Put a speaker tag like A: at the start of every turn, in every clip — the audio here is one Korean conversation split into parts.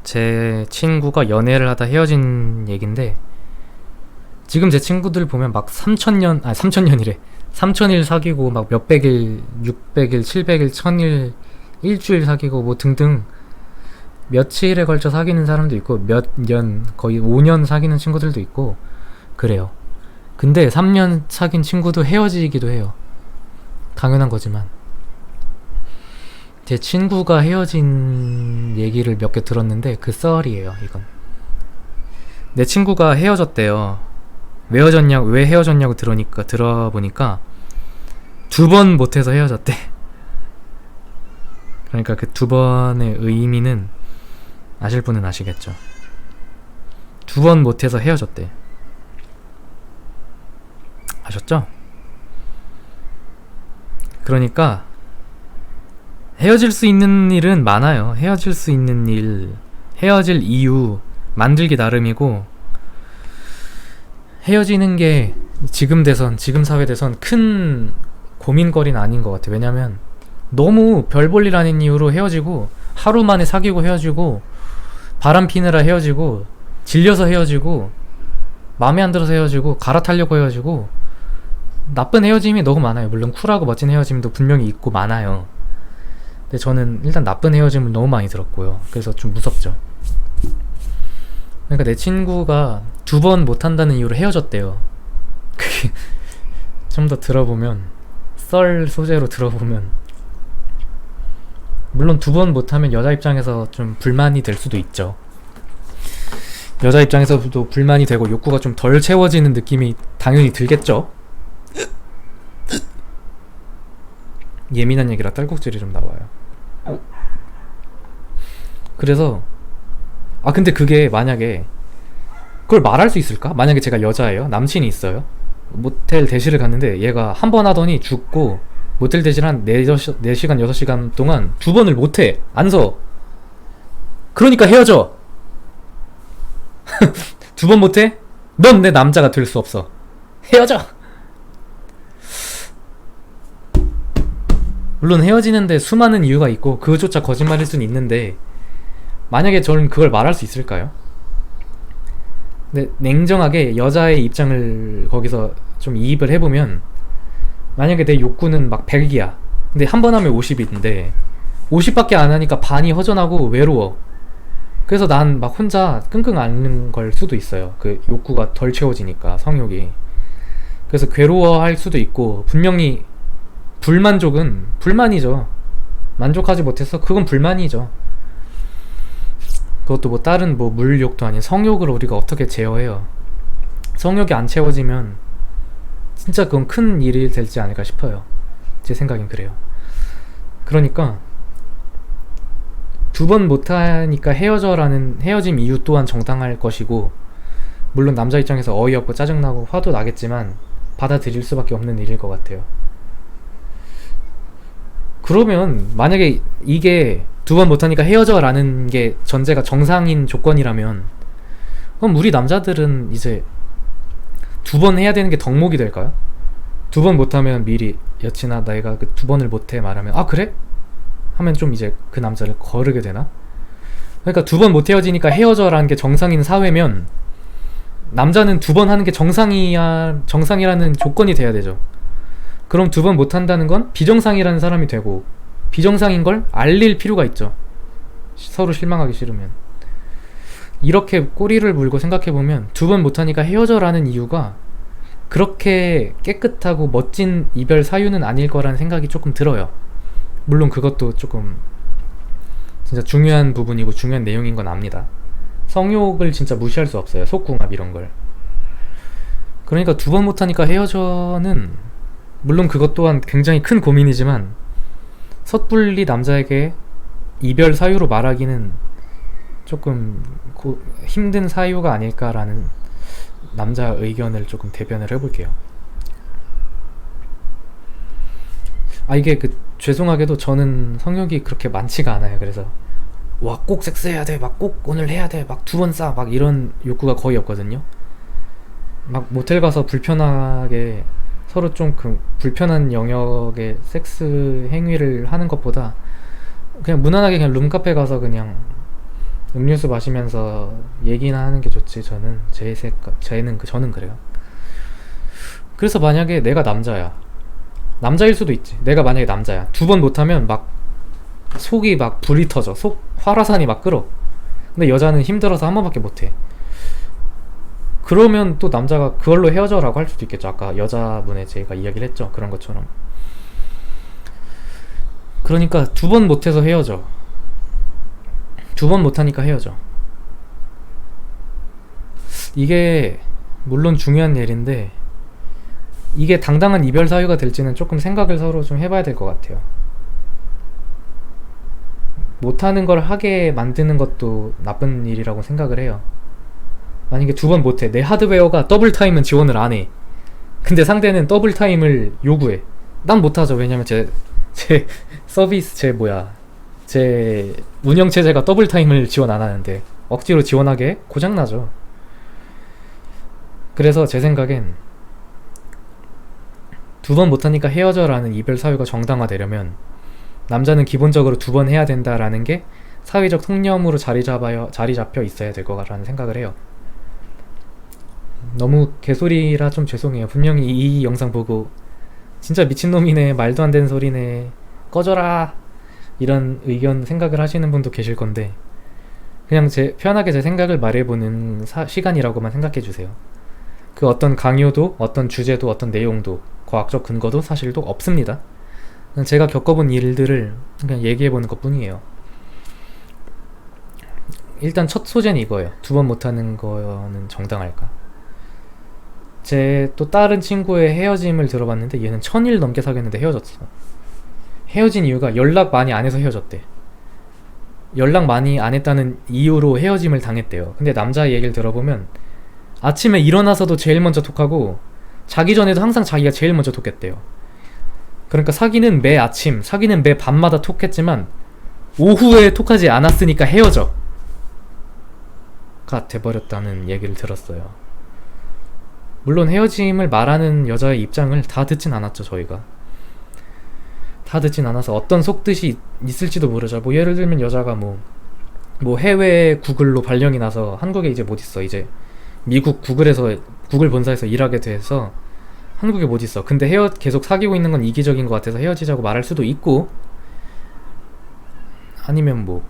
A: 제 친구가 연애를 하다 헤어진 얘긴데, 지금 제 친구들 보면 막 3천년이래. 3천일 사귀고 막 몇백일, 600일, 700일, 1000일, 일주일 사귀고 뭐 등등 며칠에 걸쳐 사귀는 사람도 있고, 몇 년, 거의 5년 사귀는 친구들도 있고 그래요. 근데 3년 사귄 친구도 헤어지기도 해요. 당연한 거지만. 제 친구가 헤어진 얘기를 몇 개 들었는데 그 썰이에요, 이건. 내 친구가 헤어졌대요. 왜 헤어졌냐고 들어보니까 2번 못해서 헤어졌대. 그러니까 그 2번의 의미는 아실 분은 아시겠죠. 2번 못해서 헤어졌대. 아셨죠? 그러니까 헤어질 수 있는 일은 많아요. 헤어질 수 있는 일, 헤어질 이유 만들기 나름이고, 헤어지는 게 지금 사회 대선 큰 고민거리는 아닌 것 같아요. 왜냐면 너무 별 볼 일 아닌 이유로 헤어지고, 하루 만에 사귀고 헤어지고, 바람 피느라 헤어지고, 질려서 헤어지고, 마음에 안 들어서 헤어지고, 갈아타려고 헤어지고, 나쁜 헤어짐이 너무 많아요. 물론 쿨하고 멋진 헤어짐도 분명히 있고 많아요. 근데 저는 일단 나쁜 헤어짐을 너무 많이 들었고요. 그래서 좀 무섭죠. 그러니까 내 친구가 2번 못한다는 이유로 헤어졌대요. 그게 좀 더 들어보면, 썰 소재로 들어보면, 물론 2번 못하면 여자 입장에서 좀 불만이 될 수도 있죠. 여자 입장에서도 불만이 되고 욕구가 좀 덜 채워지는 느낌이 당연히 들겠죠. 예민한 얘기라 딸꾹질이 좀 나와요. 그래서 근데 그게 만약에 그걸 말할 수 있을까? 만약에 제가 여자예요, 남친이 있어요, 모텔 대시를 갔는데 얘가 한 번 하더니 죽고, 모텔 대시를 한 4시간 6시간 동안 2번을 못해, 안 서. 그러니까 헤어져. 2번 못해? 넌 내 남자가 될 수 없어. 헤어져. 물론 헤어지는데 수많은 이유가 있고 그것조차 거짓말일 수는 있는데, 만약에 저는 그걸 말할 수 있을까요? 근데 냉정하게 여자의 입장을 거기서 좀 이입을 해보면, 만약에 내 욕구는 막 100이야. 근데 한 번 하면 50인데 50밖에 안 하니까 반이 허전하고 외로워. 그래서 난 막 혼자 끙끙 앓는 걸 수도 있어요. 그 욕구가 덜 채워지니까, 성욕이. 그래서 괴로워할 수도 있고, 분명히 불만족은 불만이죠. 만족하지 못해서 그건 불만이죠. 그것도 뭐 다른 뭐 물욕도 아닌 성욕을 우리가 어떻게 제어해요. 성욕이 안 채워지면 진짜 그건 큰 일이 되지 않을까 싶어요. 제 생각엔 그래요. 그러니까 2번 못하니까 헤어져라는 헤어짐 이유 또한 정당할 것이고, 물론 남자 입장에서 어이없고 짜증나고 화도 나겠지만 받아들일 수밖에 없는 일일 것 같아요. 그러면 만약에 이게 2번 못하니까 헤어져라는 게 전제가 정상인 조건이라면, 그럼 우리 남자들은 이제 2번 해야 되는 게 덕목이 될까요? 2번 못하면 미리 여친아 내가 그 2번을 못해 말하면 그래? 하면 좀 이제 그 남자를 거르게 되나? 그러니까 2번 못 헤어지니까 헤어져라는 게 정상인 사회면, 남자는 2번 하는 게 정상이라는 조건이 돼야 되죠. 그럼 2번 못한다는 건 비정상이라는 사람이 되고, 비정상인 걸 알릴 필요가 있죠. 서로 실망하기 싫으면. 이렇게 꼬리를 물고 생각해보면 2번 못하니까 헤어져라는 이유가 그렇게 깨끗하고 멋진 이별 사유는 아닐 거라는 생각이 조금 들어요. 물론 그것도 조금 진짜 중요한 부분이고 중요한 내용인 건 압니다. 성욕을 진짜 무시할 수 없어요. 속궁합 이런 걸. 그러니까 2번 못하니까 헤어져는, 물론 그것 또한 굉장히 큰 고민이지만, 섣불리 남자에게 이별 사유로 말하기는 조금 힘든 사유가 아닐까라는 남자 의견을 조금 대변을 해볼게요. 이게 죄송하게도 저는 성욕이 그렇게 많지가 않아요. 그래서 와 꼭 섹스해야 돼, 막 꼭 오늘 해야 돼, 막 2번 싸, 막 이런 욕구가 거의 없거든요. 막 모텔 가서 불편하게 서로 좀 그 불편한 영역의 섹스 행위를 하는 것보다 그냥 무난하게 그냥 룸카페 가서 그냥 음료수 마시면서 얘기나 하는 게 좋지. 저는 그래요. 그래서 만약에 내가 남자일 수도 있지. 내가 만약에 남자야, 두 번 못하면 막 속이 막 불이 터져. 속 화라산이 막 끓어. 근데 여자는 힘들어서 한 번밖에 못해. 그러면 또 남자가 그걸로 헤어져라고 할 수도 있겠죠. 아까 여자분의 제가 이야기를 했죠. 그런 것처럼. 그러니까 두 번 못해서 헤어져. 두 번 못하니까 헤어져. 이게 물론 중요한 일인데 이게 당당한 이별 사유가 될지는 조금 생각을 서로 좀 해봐야 될 것 같아요. 못하는 걸 하게 만드는 것도 나쁜 일이라고 생각을 해요. 만약에 두 번 못해. 내 하드웨어가 더블타임은 지원을 안 해. 근데 상대는 더블타임을 요구해. 난 못하죠. 왜냐면 제 서비스, 제 운영체제가 더블타임을 지원 안 하는데 억지로 지원하게 고장나죠. 그래서 제 생각엔 두 번 못하니까 헤어져라는 이별 사유가 정당화되려면 남자는 기본적으로 두 번 해야 된다라는 게 사회적 통념으로 자리 잡혀 있어야 될 거라는 생각을 해요. 너무 개소리라 좀 죄송해요. 분명히 이 영상 보고 진짜 미친놈이네, 말도 안 되는 소리네, 꺼져라, 이런 의견 생각을 하시는 분도 계실 건데 그냥 편하게 제 생각을 말해보는 시간이라고만 생각해주세요. 그 어떤 강요도, 어떤 주제도, 어떤 내용도, 과학적 근거도 사실도 없습니다. 제가 겪어본 일들을 그냥 얘기해보는 것 뿐이에요. 일단 첫 소재는 이거예요. 두 번 못하는 거는 정당할까? 제 또 다른 친구의 헤어짐을 들어봤는데 얘는 1000일 넘게 사귀었는데 헤어졌어. 헤어진 이유가 연락 많이 안 해서 헤어졌대. 연락 많이 안 했다는 이유로 헤어짐을 당했대요. 근데 남자 얘기를 들어보면 아침에 일어나서도 제일 먼저 톡하고 자기 전에도 항상 자기가 제일 먼저 톡했대요. 그러니까 사귀는 매 아침, 사귀는 매 밤마다 톡했지만 오후에 톡하지 않았으니까 헤어져 가 돼버렸다는 얘기를 들었어요. 물론 헤어짐을 말하는 여자의 입장을 다 듣진 않았죠. 저희가 다 듣진 않아서 어떤 속뜻이 있을지도 모르죠. 뭐 예를 들면 여자가 뭐 해외 구글로 발령이 나서 한국에 이제 못 있어. 이제 미국 구글 본사에서 일하게 돼서 한국에 못 있어. 근데 계속 사귀고 있는 건 이기적인 것 같아서 헤어지자고 말할 수도 있고, 아니면 뭐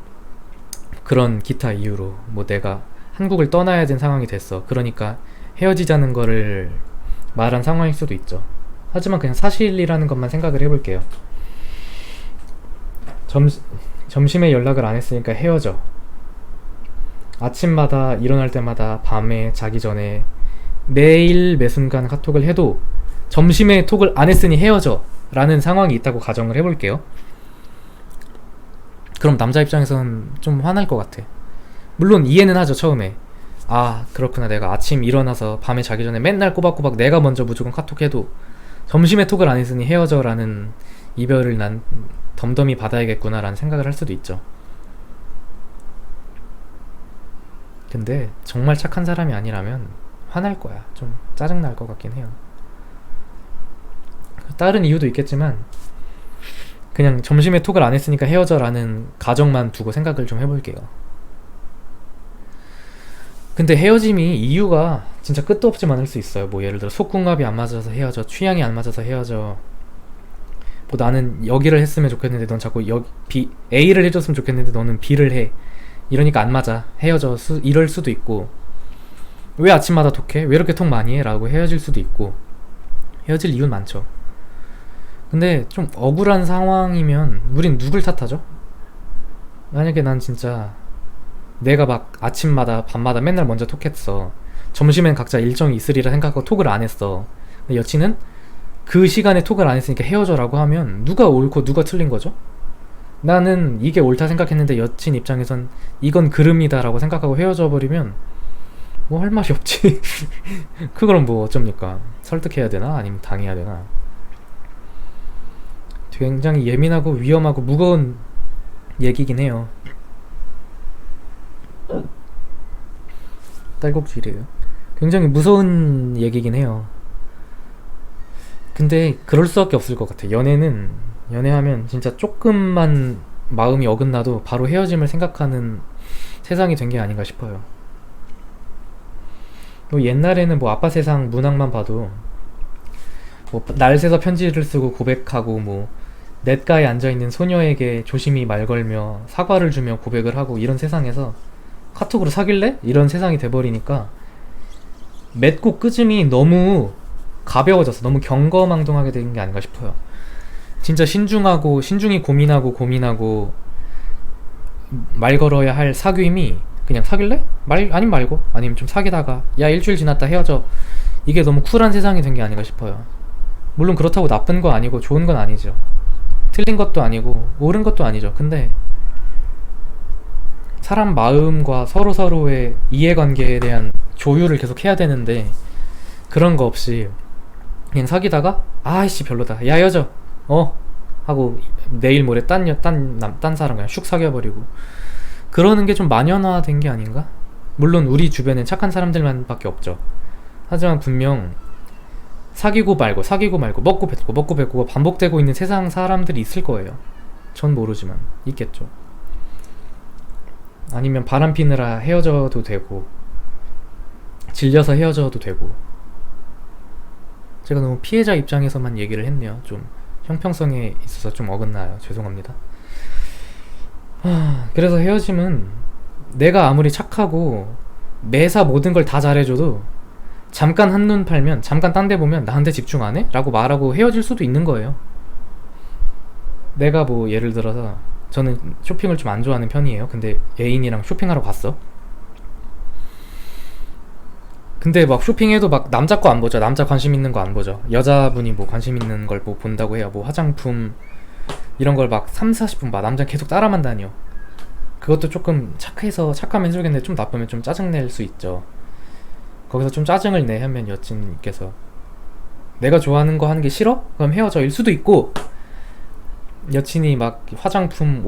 A: 그런 기타 이유로 뭐 내가 한국을 떠나야 된 상황이 됐어. 그러니까 헤어지자는 거를 말한 상황일 수도 있죠. 하지만 그냥 사실이라는 것만 생각을 해볼게요. 점심에 연락을 안 했으니까 헤어져. 아침마다 일어날 때마다 밤에 자기 전에 매일 매순간 카톡을 해도 점심에 톡을 안 했으니 헤어져 라는 상황이 있다고 가정을 해볼게요. 그럼 남자 입장에서는 좀 화날 것 같아. 물론 이해는 하죠. 처음에 아 그렇구나, 내가 아침 일어나서 밤에 자기 전에 맨날 꼬박꼬박 내가 먼저 무조건 카톡해도 점심에 톡을 안 했으니 헤어져 라는 이별을 난 덤덤히 받아야겠구나 라는 생각을 할 수도 있죠. 근데 정말 착한 사람이 아니라면 화날 거야. 좀 짜증날 것 같긴 해요. 다른 이유도 있겠지만 그냥 점심에 톡을 안 했으니까 헤어져 라는 가정만 두고 생각을 좀 해볼게요. 근데 헤어짐이 이유가 진짜 끝도 없이 많을 수 있어요. 뭐 예를 들어 속궁합이 안 맞아서 헤어져, 취향이 안 맞아서 헤어져, 뭐 나는 여기를 했으면 좋겠는데 넌 자꾸 A를 해줬으면 좋겠는데 너는 B를 해, 이러니까 안 맞아, 헤어져, 이럴 수도 있고, 왜 아침마다 톡해? 왜 이렇게 톡 많이 해? 라고 헤어질 수도 있고, 헤어질 이유는 많죠. 근데 좀 억울한 상황이면 우린 누굴 탓하죠? 만약에 난 진짜 내가 막 아침마다 밤마다 맨날 먼저 톡했어. 점심엔 각자 일정이 있으리라 생각하고 톡을 안 했어. 근데 여친은 그 시간에 톡을 안 했으니까 헤어져라고 하면 누가 옳고 누가 틀린 거죠? 나는 이게 옳다 생각했는데 여친 입장에선 이건 그름이다 라고 생각하고 헤어져 버리면 뭐 할 말이 없지. 그럼 뭐 어쩝니까? 설득해야 되나? 아니면 당해야 되나? 굉장히 예민하고 위험하고 무거운 얘기긴 해요. 딸꾹질이에요. 굉장히 무서운 얘기긴 해요. 근데 그럴 수밖에 없을 것 같아. 연애하면 진짜 조금만 마음이 어긋나도 바로 헤어짐을 생각하는 세상이 된 게 아닌가 싶어요. 뭐 옛날에는 뭐 아빠 세상 문학만 봐도 뭐 날새서 편지를 쓰고 고백하고 뭐 냇가에 앉아있는 소녀에게 조심히 말 걸며 사과를 주며 고백을 하고 이런 세상에서 카톡으로 사귈래? 이런 세상이 돼버리니까 맺고 끄짐이 너무 가벼워졌어. 너무 경거망동하게 된 게 아닌가 싶어요. 진짜 신중히 고민하고 말 걸어야 할 사귐이 그냥 사귈래? 아님 말고 아니면 좀 사귀다가 야 일주일 지났다 헤어져. 이게 너무 쿨한 세상이 된 게 아닌가 싶어요. 물론 그렇다고 나쁜 거 아니고 좋은 건 아니죠. 틀린 것도 아니고 옳은 것도 아니죠. 근데 사람 마음과 서로서로의 이해관계에 대한 조율을 계속 해야 되는데 그런 거 없이 그냥 사귀다가 아이씨 별로다 야 헤어져 하고 내일 모레 딴 사람 그냥 슉 사귀어버리고 그러는 게 좀 만연화된 게 아닌가? 물론 우리 주변엔 착한 사람들만 밖에 없죠. 하지만 분명 사귀고 말고 먹고 뱉고 반복되고 있는 세상 사람들이 있을 거예요. 전 모르지만 있겠죠. 아니면 바람 피느라 헤어져도 되고 질려서 헤어져도 되고. 제가 너무 피해자 입장에서만 얘기를 했네요. 좀 형평성에 있어서 좀 어긋나요. 죄송합니다. 그래서 헤어짐은 내가 아무리 착하고 매사 모든 걸 다 잘해줘도 잠깐 한눈 팔면 잠깐 딴 데 보면 나한테 집중 안 해? 라고 말하고 헤어질 수도 있는 거예요. 내가 뭐 예를 들어서 저는 쇼핑을 좀 안 좋아하는 편이에요. 근데 애인이랑 쇼핑하러 갔어. 근데 막 쇼핑해도 막 남자 거 안 보죠. 남자 관심 있는 거 안 보죠. 여자분이 뭐 관심 있는 걸 뭐 본다고 해요. 뭐 화장품 이런 걸 막 30-40분 봐. 남자는 계속 따라만 다녀. 그것도 조금 착하면 해주겠는데 좀 나쁘면 좀 짜증낼 수 있죠. 거기서 좀 짜증을 내면 여친께서 내가 좋아하는 거 하는 게 싫어? 그럼 헤어져일 수도 있고, 여친이 막 화장품,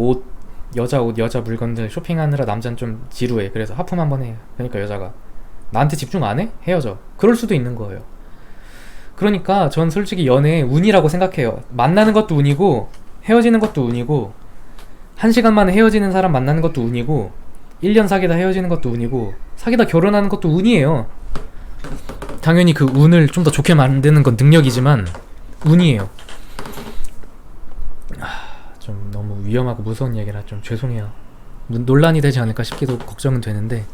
A: 여자 물건들 쇼핑하느라 남자는 좀 지루해. 그래서 하품 한번 해. 그러니까 여자가 나한테 집중 안 해? 헤어져. 그럴 수도 있는 거예요. 그러니까 전 솔직히 연애 운이라고 생각해요. 만나는 것도 운이고 헤어지는 것도 운이고 1시간 만에 헤어지는 사람 만나는 것도 운이고 1년 사귀다 헤어지는 것도 운이고 사귀다 결혼하는 것도 운이에요. 당연히 그 운을 좀 더 좋게 만드는 건 능력이지만 운이에요. 좀 너무 위험하고 무서운 얘기라 좀 죄송해요. 논란이 되지 않을까 싶기도 걱정은 되는데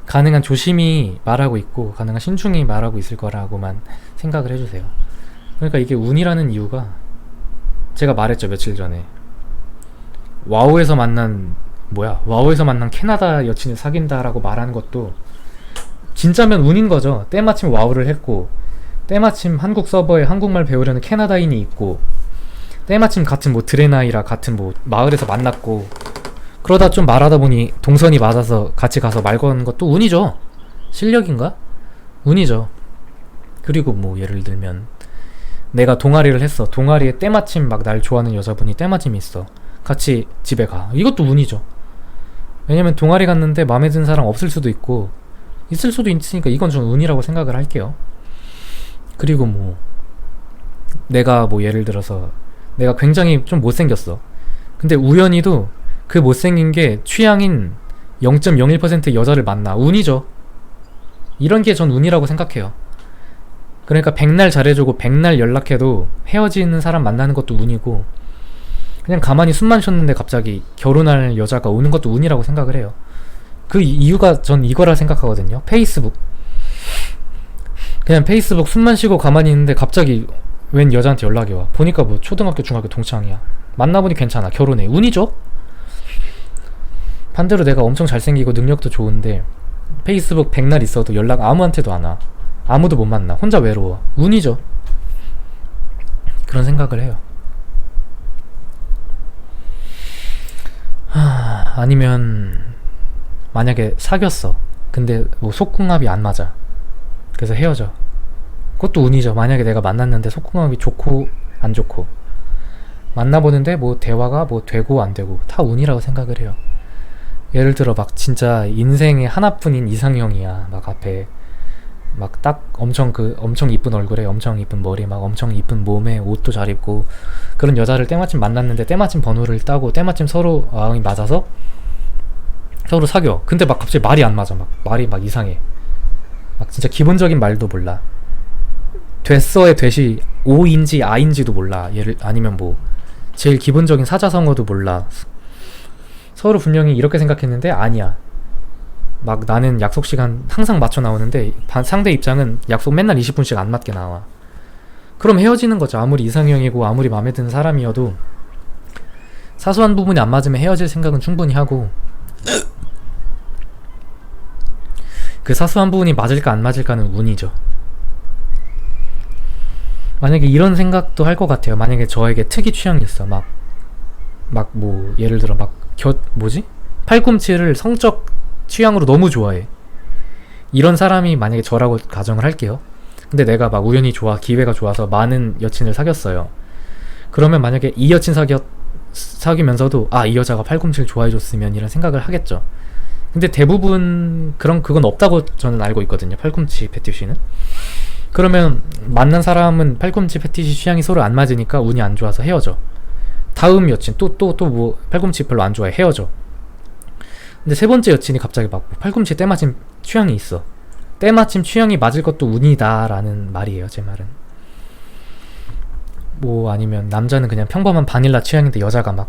A: 가능한 조심히 말하고 있고 가능한 신중히 말하고 있을 거라고만 생각을 해주세요. 그러니까 이게 운이라는 이유가 제가 말했죠 며칠 전에 와우에서 만난 캐나다 여친을 사귄다라고 말하는 것도 진짜면 운인 거죠. 때마침 와우를 했고 때마침 한국 서버에 한국말 배우려는 캐나다인이 있고 때마침 같은 뭐 드레나이라 같은 뭐 마을에서 만났고 그러다 좀 말하다 보니 동선이 맞아서 같이 가서 말 거는 것도 운이죠. 실력인가? 운이죠. 그리고 뭐 예를 들면 내가 동아리를 했어. 동아리에 때마침 막 날 좋아하는 여자분이 때마침 있어. 같이 집에 가. 이것도 운이죠. 왜냐면 동아리 갔는데 마음에 드는 사람 없을 수도 있고 있을 수도 있으니까 이건 좀 운이라고 생각을 할게요. 그리고 뭐 내가 뭐 예를 들어서 내가 굉장히 좀 못생겼어. 근데 우연히도 그 못생긴 게 취향인 0.01% 여자를 만나. 운이죠. 이런 게 전 운이라고 생각해요. 그러니까 백날 잘해주고 백날 연락해도 헤어지는 사람 만나는 것도 운이고 그냥 가만히 숨만 쉬었는데 갑자기 결혼할 여자가 오는 것도 운이라고 생각을 해요. 그 이유가 전 이거라 생각하거든요. 페이스북 그냥 페이스북 숨만 쉬고 가만히 있는데 갑자기 웬 여자한테 연락이 와. 보니까 뭐 초등학교 중학교 동창이야. 만나보니 괜찮아. 결혼해. 운이죠. 반대로 내가 엄청 잘생기고 능력도 좋은데 페이스북 백날 있어도 연락 아무한테도 안 와. 아무도 못 만나. 혼자 외로워. 운이죠. 그런 생각을 해요. 아니면 만약에 사귀었어. 근데 뭐 속궁합이 안 맞아. 그래서 헤어져. 그것도 운이죠. 만약에 내가 만났는데 속궁합이 좋고 안 좋고 만나보는데 뭐 대화가 뭐 되고 안 되고 다 운이라고 생각을 해요. 예를 들어 막 진짜 인생에 하나뿐인 이상형이야. 막 앞에 막 딱 엄청 이쁜 얼굴에 엄청 이쁜 머리 막 엄청 이쁜 몸에 옷도 잘 입고 그런 여자를 때마침 만났는데 때마침 번호를 따고 때마침 서로 마음이 맞아서 서로 사겨. 근데 막 갑자기 말이 안 맞아. 막 말이 막 이상해. 막 진짜 기본적인 말도 몰라. 됐어의 됐이 오인지 아인지도 몰라. 예를 아니면 뭐 제일 기본적인 사자성어도 몰라. 서로 분명히 이렇게 생각했는데 아니야. 막 나는 약속 시간 항상 맞춰 나오는데 상대 입장은 약속 맨날 20분씩 안 맞게 나와. 그럼 헤어지는 거죠. 아무리 이상형이고 아무리 마음에 드는 사람이어도 사소한 부분이 안 맞으면 헤어질 생각은 충분히 하고 그 사소한 부분이 맞을까 안 맞을까는 운이죠. 만약에 이런 생각도 할 것 같아요. 만약에 저에게 특이 취향이 있어. 막 뭐 예를 들어 막 뭐지? 팔꿈치를 성적 취향으로 너무 좋아해. 이런 사람이 만약에 저라고 가정을 할게요. 근데 내가 막 우연히 기회가 좋아서 많은 여친을 사귀었어요. 그러면 만약에 이 여친 사귀면서도 이 여자가 팔꿈치를 좋아해줬으면 이런 생각을 하겠죠. 근데 대부분 그건 없다고 저는 알고 있거든요. 팔꿈치 패티시는. 그러면 만난 사람은 팔꿈치 패티시 취향이 서로 안 맞으니까 운이 안 좋아서 헤어져. 다음 여친 또 뭐 팔꿈치 별로 안 좋아해, 헤어져. 근데 세 번째 여친이 갑자기 막 팔꿈치에 때마침 취향이 있어. 때마침 취향이 맞을 것도 운이다 라는 말이에요, 제 말은. 뭐 아니면 남자는 그냥 평범한 바닐라 취향인데 여자가 막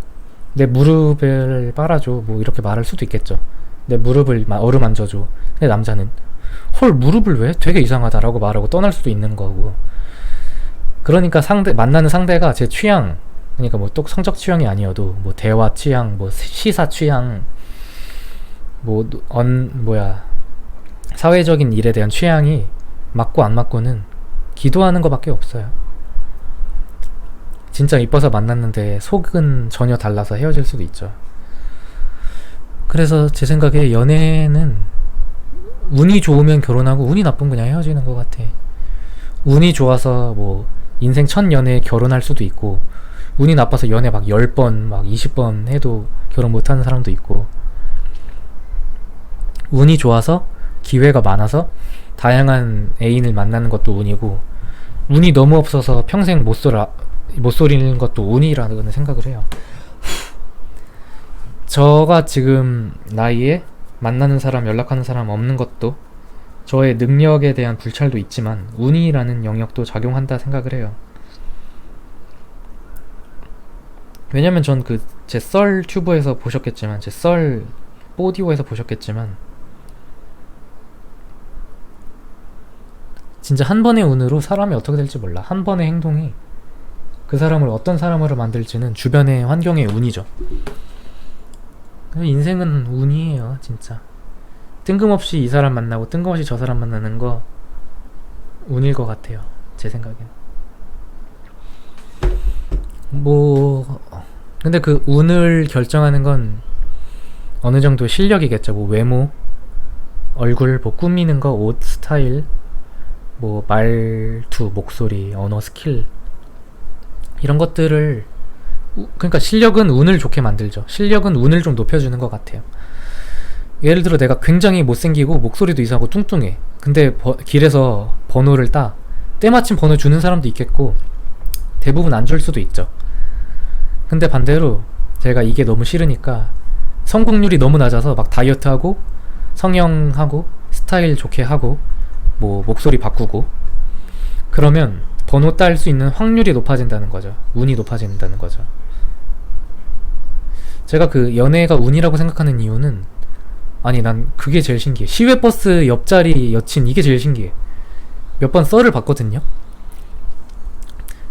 A: 내 무릎을 빨아줘 뭐 이렇게 말할 수도 있겠죠. 내 무릎을 어루만져줘. 근데 남자는 헐 무릎을 왜? 되게 이상하다라고 말하고 떠날 수도 있는 거고. 그러니까 만나는 상대가 제 취향, 그러니까 뭐 또 성적 취향이 아니어도 뭐 대화 취향, 뭐 시사 취향, 뭐 사회적인 일에 대한 취향이 맞고 안 맞고는 기도하는 것밖에 없어요. 진짜 이뻐서 만났는데 속은 전혀 달라서 헤어질 수도 있죠. 그래서 제 생각에 연애는 운이 좋으면 결혼하고 운이 나쁘면 그냥 헤어지는 것 같아. 운이 좋아서 뭐 인생 첫 연애에 결혼할 수도 있고, 운이 나빠서 연애 막 10번 막 20번 해도 결혼 못하는 사람도 있고, 운이 좋아서 기회가 많아서 다양한 애인을 만나는 것도 운이고, 운이 너무 없어서 평생 못 쏘리는 것도 운이라는 생각을 해요. 저가 지금 나이에 만나는 사람, 연락하는 사람 없는 것도 저의 능력에 대한 불찰도 있지만 운이라는 영역도 작용한다 생각을 해요. 왜냐면 전 제 썰 튜브에서 보셨겠지만, 제 썰 오디오에서 보셨겠지만, 진짜 한 번의 운으로 사람이 어떻게 될지 몰라. 한 번의 행동이 그 사람을 어떤 사람으로 만들지는 주변의 환경의 운이죠. 인생은 운이에요, 진짜. 뜬금없이 이 사람 만나고 뜬금없이 저 사람 만나는 거 운일 것 같아요, 제 생각엔. 근데 그 운을 결정하는 건 어느 정도 실력이겠죠. 뭐 외모, 얼굴, 뭐 꾸미는 거, 옷 스타일, 뭐 말투, 목소리, 언어 스킬, 이런 것들을, 그러니까 실력은 운을 좋게 만들죠. 실력은 운을 좀 높여주는 것 같아요. 예를 들어 내가 굉장히 못생기고 목소리도 이상하고 뚱뚱해. 근데 길에서 번호를 때마침 번호 주는 사람도 있겠고 대부분 안 줄 수도 있죠. 근데 반대로 제가 이게 너무 싫으니까 성공률이 너무 낮아서 막 다이어트하고 성형하고 스타일 좋게 하고 뭐 목소리 바꾸고 그러면 번호 딸 수 있는 확률이 높아진다는 거죠. 운이 높아진다는 거죠. 제가 그 연애가 운이라고 생각하는 이유는, 난 그게 제일 신기해. 시외버스 옆자리 여친, 이게 제일 신기해. 몇 번 썰을 봤거든요.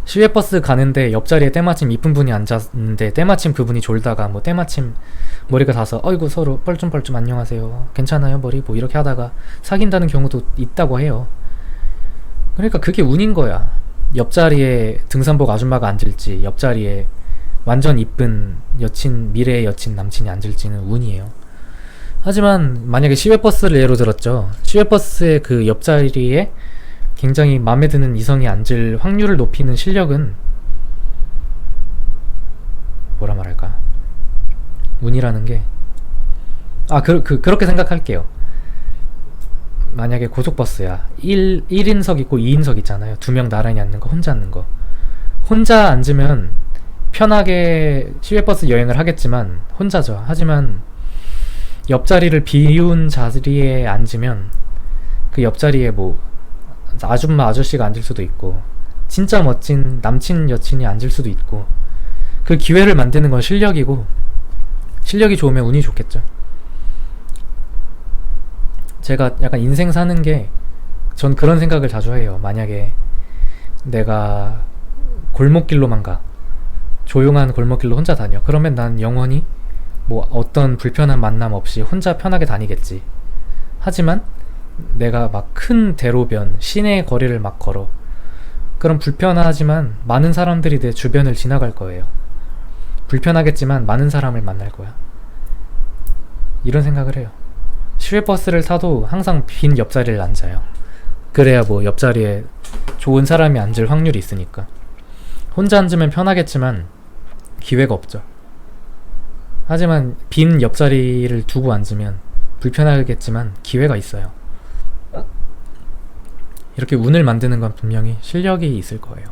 A: 시외버스 가는데 옆자리에 때마침 이쁜 분이 앉았는데 때마침 그분이 졸다가 뭐 때마침 머리가 닿아서 어이구 서로 뻘쭘뻘쭘 안녕하세요 괜찮아요 머리 뭐 이렇게 하다가 사귄다는 경우도 있다고 해요. 그러니까 그게 운인 거야. 옆자리에 등산복 아줌마가 앉을지 옆자리에 완전 이쁜 여친, 미래의 여친 남친이 앉을지는 운이에요. 하지만 만약에 시외버스를 예로 들었죠. 시외버스의 그 옆자리에 굉장히 마음에 드는 이성이 앉을 확률을 높이는 실력은 뭐라 말할까, 운이라는 게 그렇게 생각할게요. 만약에 고속버스야. 1인석 있고 2인석 있잖아요. 두 명 나란히 앉는 거, 혼자 앉는 거. 혼자 앉으면 편하게 시외버스 여행을 하겠지만 혼자죠. 하지만 옆자리를 비운 자리에 앉으면 그 옆자리에 뭐 아줌마 아저씨가 앉을 수도 있고 진짜 멋진 남친 여친이 앉을 수도 있고, 그 기회를 만드는 건 실력이고, 실력이 좋으면 운이 좋겠죠. 제가 약간 인생 사는 게, 전 그런 생각을 자주 해요. 만약에 내가 골목길로만 가, 조용한 골목길로 혼자 다녀. 그러면 난 영원히 뭐 어떤 불편한 만남 없이 혼자 편하게 다니겠지. 하지만 내가 막 큰 대로변, 시내 거리를 막 걸어. 그럼 불편하지만 많은 사람들이 내 주변을 지나갈 거예요. 불편하겠지만 많은 사람을 만날 거야. 이런 생각을 해요. 시외버스를 타도 항상 빈 옆자리를 앉아요. 그래야 뭐 옆자리에 좋은 사람이 앉을 확률이 있으니까. 혼자 앉으면 편하겠지만 기회가 없죠. 하지만 빈 옆자리를 두고 앉으면 불편하겠지만 기회가 있어요. 이렇게 운을 만드는 건 분명히 실력이 있을 거예요.